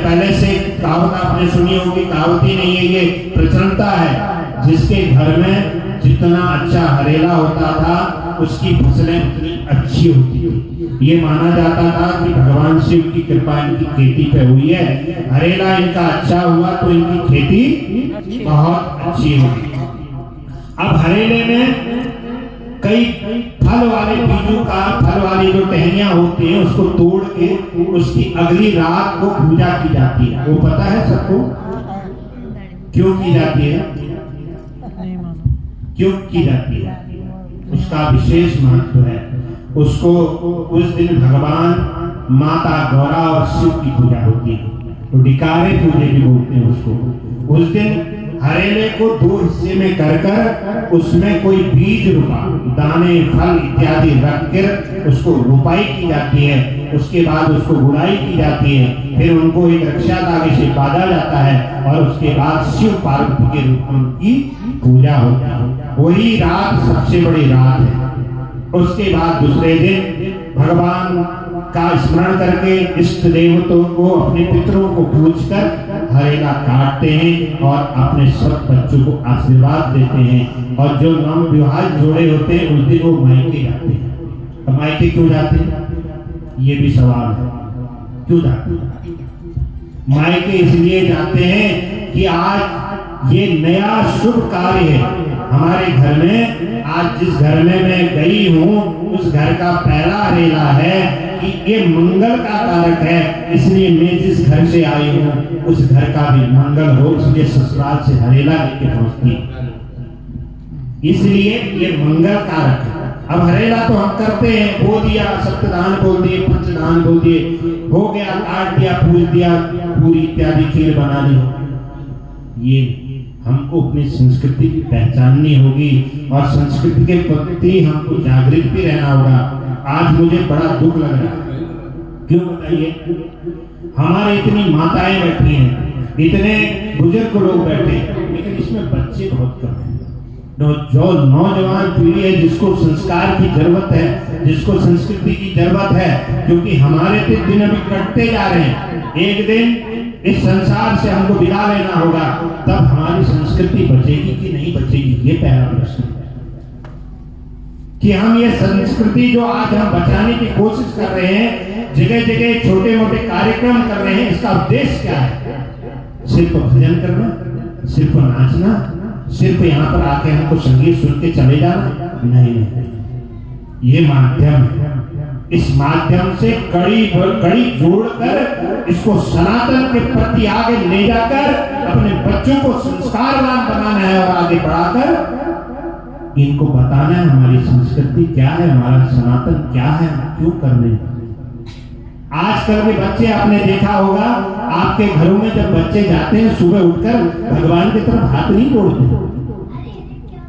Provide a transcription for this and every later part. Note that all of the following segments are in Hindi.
पहले से कहावत आपने सुनी होगी, कहावत ही नहीं है, ये प्रचलता है, जिसके घर में जितना अच्छा हरेला होता था उसकी फसलें उतनी अच्छी होती थी। ये माना जाता था कि भगवान शिव की कृपा इनकी खेती पे हुई है, हरेला इनका अच्छा हुआ तो इनकी खेती बहुत अच्छी होगी। अब हरेले में कई फल वाले बीजों का, फल वाली जो टहनियां होती हैं उसको तोड़ के उसकी अगली रात को पूजा की जाती है। वो पता है सबको क्यों की जाती है? क्यों की जाती है? उसका विशेष महत्व है। उसको उस दिन भगवान माता गौरा और शिव की पूजा होती है, तो डिकारे पूजे भी बोलते हैं उसको। उस दिन हरेले को दो हिस्से में कर उसमें कोई बीज रुपा, दाने, फल इत्यादि रख कर उसको रुपाई की जाती है। उसके बाद उसको गुड़ाई की जाती है, फिर उनको एक रक्षा धागे से बांधा जाता है और उसके बाद शिव पार्वती के रूप में उनकी पूजा होती है। वही रात सबसे बड़ी रात है। उसके बाद दूसरे दिन भगवान का स्मरण करके इष्ट देवताओं को, अपने पितरों को पूजकर हरेला काटते हैं और अपने सब बच्चों को आशीर्वाद देते हैं। और जो नव विवाह जोड़े होते हैं उस दिन वो मायके जाते हैं। तो मायके क्यों जाते हैं? ये भी सवाल है, क्यों जाते हैं? मायके इसलिए जाते हैं कि आज ये नया शुभ कार्य है हमारे घर में। आज जिस घर में मैं गई हूँ उस घर का पहला हरेला है कि ये मंगल का कारक है, इसलिए मैं जिस घर से आई हूँ उस घर का भी मंगल हो, इसलिए ससुराल से हरेला लेके पहुंचती, इसलिए ये मंगल कारक है। अब हरेला तो हम करते हैं, बो दिया, सप्तदान बोल दिए, पंचदान बोल दिए, हो गया, काट दिया, पूज दिया, पूरी इत्यादि खीर बना दी। ये हमको अपनी संस्कृति की पहचाननी होगी और संस्कृति के प्रति हमको जागृत भी रहना होगा। आज मुझे बड़ा दुख लग रहा है, क्यों बताइए? हमारे इतनी माताएं बैठी हैं, इतने बुजुर्ग लोग बैठे हैं, लेकिन इसमें बच्चे बहुत कम हैं। जो नौजवान पीढ़ी है जिसको संस्कार की जरूरत है, जिसको संस्कृति की जरूरत है, क्योंकि हमारे दिन अभी कटते जा रहे हैं। एक दिन इस संसार से हमको विदा लेना होगा, तब हमारी संस्कृति बचेगी कि नहीं बचेगी, ये पहला प्रश्न है। कि हम ये संस्कृति जो आज हम बचाने की कोशिश कर रहे हैं, जगह जगह छोटे मोटे कार्यक्रम कर रहे हैं, इसका उद्देश्य क्या है? सिर्फ भजन करना, सिर्फ नाचना, सिर्फ यहाँ पर आके हमको संगीत सुन के चले जाना? नहीं, ये माध्यम है। इस माध्यम से कड़ी जोड़कर इसको सनातन के प्रति आगे ले जाकर अपने बच्चों को संस्कारवान बनाना है और आगे बढ़ाकर इनको बताना है हमारी संस्कृति क्या है, हमारा सनातन क्या है, क्यों करने। आजकल के बच्चे आपने देखा होगा, आपके घरों में जब बच्चे जाते हैं सुबह उठकर भगवान की तरफ हाथ नहीं जोड़ते,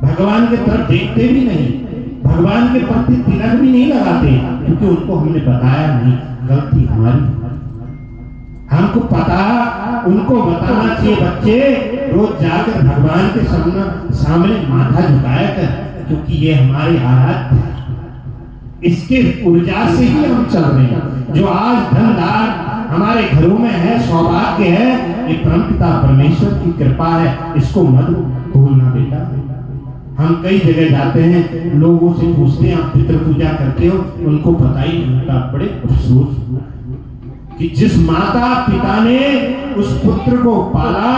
भगवान की तरफ देखते भी नहीं, भगवान के प्रति तिलक भी नहीं लगाते, क्योंकि उनको हमने बताया नहीं। गलती हमारी, हमको पता, उनको बताना चाहिए। बच्चे रोज जाकर भगवान के सामने माथा झुकाया कर, क्योंकि ये हमारी आराध्य है, इसके ऊर्जा से ही हम चल रहे हैं। जो आज धनदार हमारे घरों में है, सौभाग्य है, ये परमपिता परमेश्वर की कृपा है, इसको मत भूलना बेटा। हम कई जगह जाते हैं, लोगों से पूछते हैं आप पितृ पूजा करते हो, उनको पता ही नहीं होता। बड़े अफसोस कि जिस माता पिता ने उस पुत्र को पाला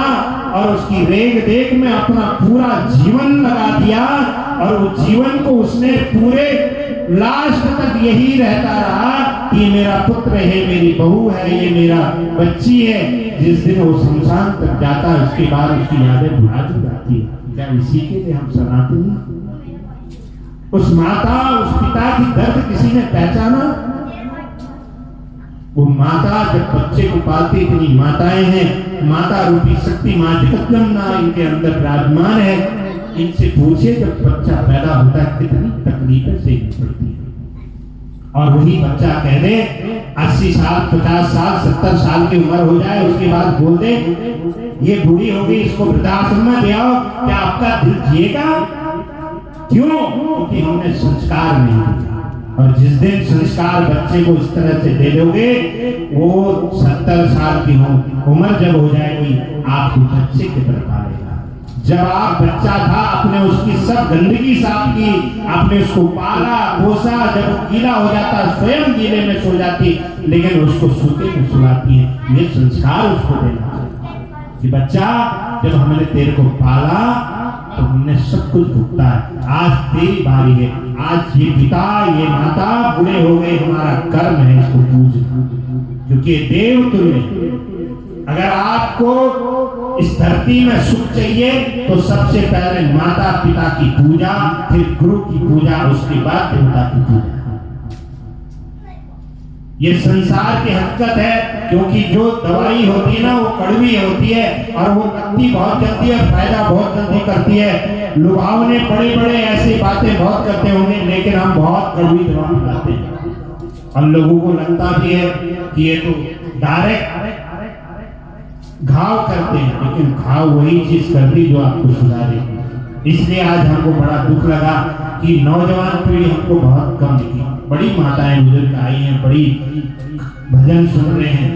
और उसकी रेख देख में अपना पूरा जीवन लगा दिया, और वो जीवन को उसने पूरे लास्ट तक यही रहता रहा कि मेरा पुत्र है, मेरी बहू है, ये मेरा बच्ची है। जिस दिन वो शमशान तक जाता है उसके बाद उसकी यादें भुला दी जाती है। क्या इसी के लिए हम सनातनी? उस माता, उस पिता की दर्द किसी ने पहचाना? वो माता जब बच्चे को पालती, इतनी माताएं हैं, माता रूपी शक्ति मां जगदम्बा इनके अंदर विराजमान है। इनसे पूछिए जब बच्चा पैदा होता है कितनी तकलीफें से पड़ती है, और वही बच्चा कह दे 80 साल, 50 साल, 70 साल की उम्र हो जाए, उसके बाद बोल दे ये बूढ़ी हो गई, इसको वृद्धाश्रम में ले आओ, क्या आपका दिल जिएगा? क्यों? क्योंकि हमने संस्कार नहीं दिया। और जिस दिन संस्कार बच्चे को इस तरह से दे दोगे, वो 70 साल की उम्र जब हो जाएगी, आपको बच्चे की तरह पालेगा। जब आप बच्चा था, आपने उसकी सब गंदगी साफ की, आपने उसको पाला पोसा, जब वो गीला हो जाता स्वयं गीले में सो जाती, लेकिन उसको सूखे में सुलाती है। ये संस्कार उसको देना कि बच्चा, जब हमने तेरे को पाला तो हमने सब कुछ भुगता है, आज तेरी बारी है। आज ये पिता ये माता बूढ़े हो गए, हमारा कर्म है इसको पूजना, क्योंकि देव तुल्य। अगर आपको इस धरती में सुख चाहिए तो सबसे पहले माता पिता की पूजा, फिर गुरु की पूजा, उसके बाद देवता की पूजा। ये संसार की हकीकत है, क्योंकि जो दवाई होती है ना, वो कड़वी होती है और वो लगती बहुत जल्दी है, फायदा बहुत जल्दी करती है। लुभावने बड़े बड़े ऐसी बातें बहुत करते होंगे, लेकिन हम बहुत कड़वी दवा पिलाते हैं और लोगों को लगता भी है कि ये तो डायरेक्ट घाव करते हैं, लेकिन घाव वही चीज करती जो आपको सुधारेगी। इसलिए आज हमको बड़ा दुख लगा कि नौजवान पीढ़ी हमको बहुत कम दिखी। बड़ी माताएं बुजुर्ग आई हैं, बड़ी भजन सुन रहे हैं,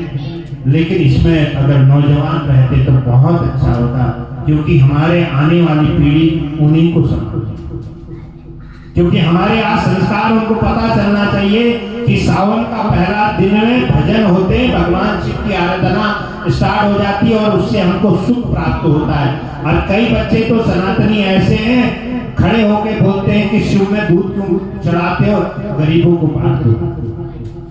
लेकिन इसमें अगर नौजवान रहते तो बहुत अच्छा होता, क्योंकि हमारे आने वाली पीढ़ी उन्हीं को समझती, क्योंकि हमारे आज संस्कार उनको पता चलना चाहिए कि सावन का पहला दिन में भजन होते, भगवान शिव की आराधना स्टार्ट हो जाती है और उससे हमको सुख प्राप्त होता है। और कई बच्चे तो सनातनी ऐसे हैं, खड़े होके बोलते हैं कि शिव में दूध क्यों चढ़ाते हो, गरीबों को बांट दो।